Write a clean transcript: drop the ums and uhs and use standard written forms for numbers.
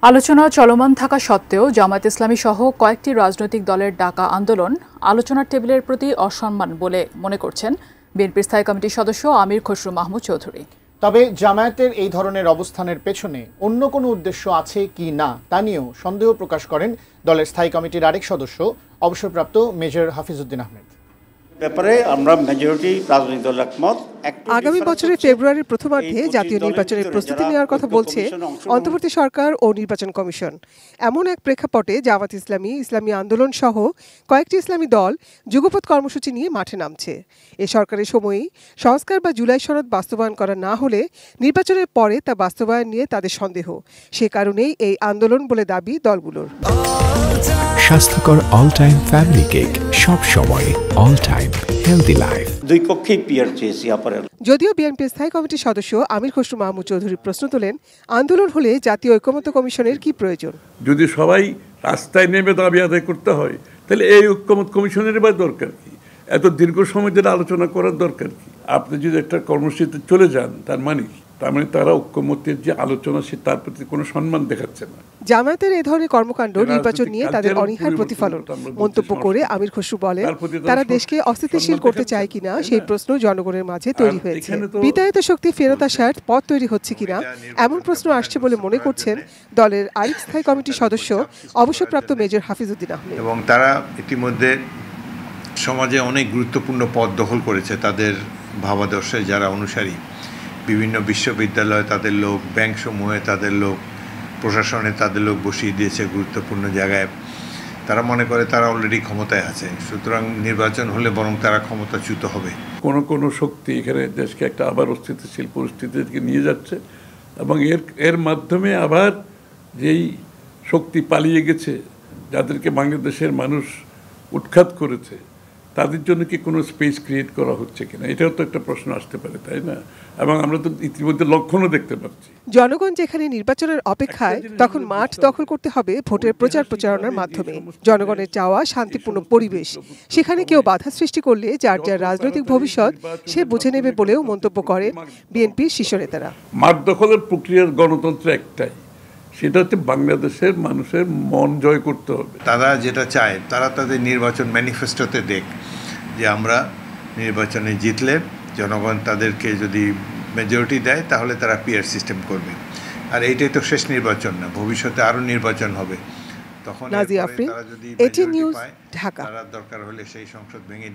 আলোচনা চলমান থাকা সত্ত্বেও জামায়াত ইসলামী সহ কয়েকটি রাজনৈতিক দলের ডাকা আন্দোলন আলোচনার টেবিলের প্রতি অসম্মান বলে মনে করছেন বিএনপির স্থায়ী কমিটির সদস্য আমির খসরু মাহমুদ চৌধুরী। তবে জামায়াতের এই ধরনের অবস্থানের পেছনে অন্য কোনো উদ্দেশ্য আছে কি না তা নিয়েও সন্দেহ প্রকাশ করেন দলের স্থায়ী কমিটির আরেক সদস্য অবসরপ্রাপ্ত মেজর হাফিজউদ্দিন আহমেদ। ব্যাপারে আমরা মেজরিটি রাজনৈতিক দল একমত। আগামী বছরের ফেব্রুয়ারির প্রথমার্ধে জাতীয় নির্বাচনের প্রস্তুতি নেওয়ার কথা বলছে অন্তর্বর্তী সরকার ও নির্বাচন কমিশন। এমন এক প্রেক্ষাপটে জামায়াত ইসলামী, ইসলামী আন্দোলন সহ কয়েকটি ইসলামী দল যুগপৎ কর্মসূচি নিয়ে মাঠে নামছে। এ সরকারের সময়ই সংস্কার বা জুলাই সনদ বাস্তবায়ন করা না হলে নির্বাচনের পরে তা বাস্তবায়ন নিয়ে তাদের সন্দেহ। সে কারণেই এই আন্দোলন বলে দাবি দলগুলোর। স্বাস্থ্যকর অল টাইম ফ্যামিলি কেক, সব সময় অল টাইম হেলদি লাইফ। দুই পক্ষেই পিয়ার চেয়েছি আপারেল। যদিও বিএনপির স্থায়ী কমিটির সদস্য আমির খসরু মাহমুদ চৌধুরী প্রশ্ন তোলেন, আন্দোলন হলে জাতীয় ঐকমত্য কমিশনের কি প্রয়োজন? যদি সবাই রাস্তায় নেমে দাবি আদায় করতে হয় তাহলে এই ঐকমত্য কমিশনের বা দরকার কি? এত দীর্ঘ সময় ধরে আলোচনা করার দরকার কি? আপনি যদি একটা কর্মসূচিতে চলে যান তার মানে কি? তার মানে তারা ঐকমত্যের যে আলোচনা সে তার প্রতি কোনো সম্মান দেখাচ্ছে না। জামায়াতের এই ধরনের কর্মকাণ্ড নির্বাচন নিয়ে তাদের অনীহার প্রতিফলন মন্তব্য করে আমির খসরু বলেন, তারা দেশকে অস্থিতিশীল করতে চায় কিনা সেই প্রশ্ন জনগণের মাঝে তৈরি হয়েছে। বিতাড়িত শক্তি ফেরত আসার পথ তৈরি হচ্ছে কিনা এমন প্রশ্ন আসছে বলে মনে করছেন দলের আরেক স্থায়ী কমিটির সদস্য অবসরপ্রাপ্ত মেজর হাফিজউদ্দিন আহমেদ। এবং তারা ইতিমধ্যে সমাজে অনেক গুরুত্বপূর্ণ পদ দখল করেছে। তাদের ভাবাদর্শে যারা অনুসারী, বিভিন্ন বিশ্ববিদ্যালয়ে তাদের লোক, ব্যাংকসমূহে তাদের লোক, প্রশাসনে তাদের লোক বসিয়ে দিয়েছে গুরুত্বপূর্ণ জায়গায়। তারা মনে করে তারা অলরেডি ক্ষমতায় আছে, সুতরাং নির্বাচন হলে বরং তারা ক্ষমতাচ্যুত হবে। কোনো শক্তি এখানে দেশকে একটা আবার অস্থিতিশীল পরিস্থিতিকে নিয়ে যাচ্ছে এবং এর মাধ্যমে আবার যেই শক্তি পালিয়ে গেছে, যাদেরকে বাংলাদেশের মানুষ উৎখাত করেছে, তাদের জন্য কি কোনো স্পেস ক্রিয়েট করা হচ্ছে কিনা, এটাও তো একটা প্রশ্ন আসতে পারে, তাই না? এবং আমরা তো ইতিমধ্যে লক্ষণও দেখতে পাচ্ছি। জনগণ যেখানে নির্বাচনের অপেক্ষায়, তখন মাঠ দখল করতে হবে ভোটের প্রচারণার মাধ্যমে। জনগণের চাওয়া শান্তিপূর্ণ পরিবেশ, সেখানে কেউ বাধা সৃষ্টি করলে যার যার রাজনৈতিক ভবিষ্যৎ সে বুঝে নেবে বলেও মন্তব্য করেন বিএনপির শীর্ষ নেতারা। মাঠ দখলের প্রক্রিয়ার গণতন্ত্র একটাই, সেটা হচ্ছে বাংলাদেশের মানুষের মন জয় করতে হবে। তারা যেটা চায়, তারা তাদের নির্বাচন ম্যানিফেস্টোতে দেখ যে আমরা নির্বাচনে জিতলে জনগণ তাদেরকে যদি মেজরিটি দেয় তাহলে তারা পিয়ার সিস্টেম করবে। আর এইটাই তো শেষ নির্বাচন না, ভবিষ্যতে আরও নির্বাচন হবে। তখন নাজিয়া আফরিন, ATN নিউজ, ঢাকা। তারা দরকার হলে সেই সংসদ ভেঙে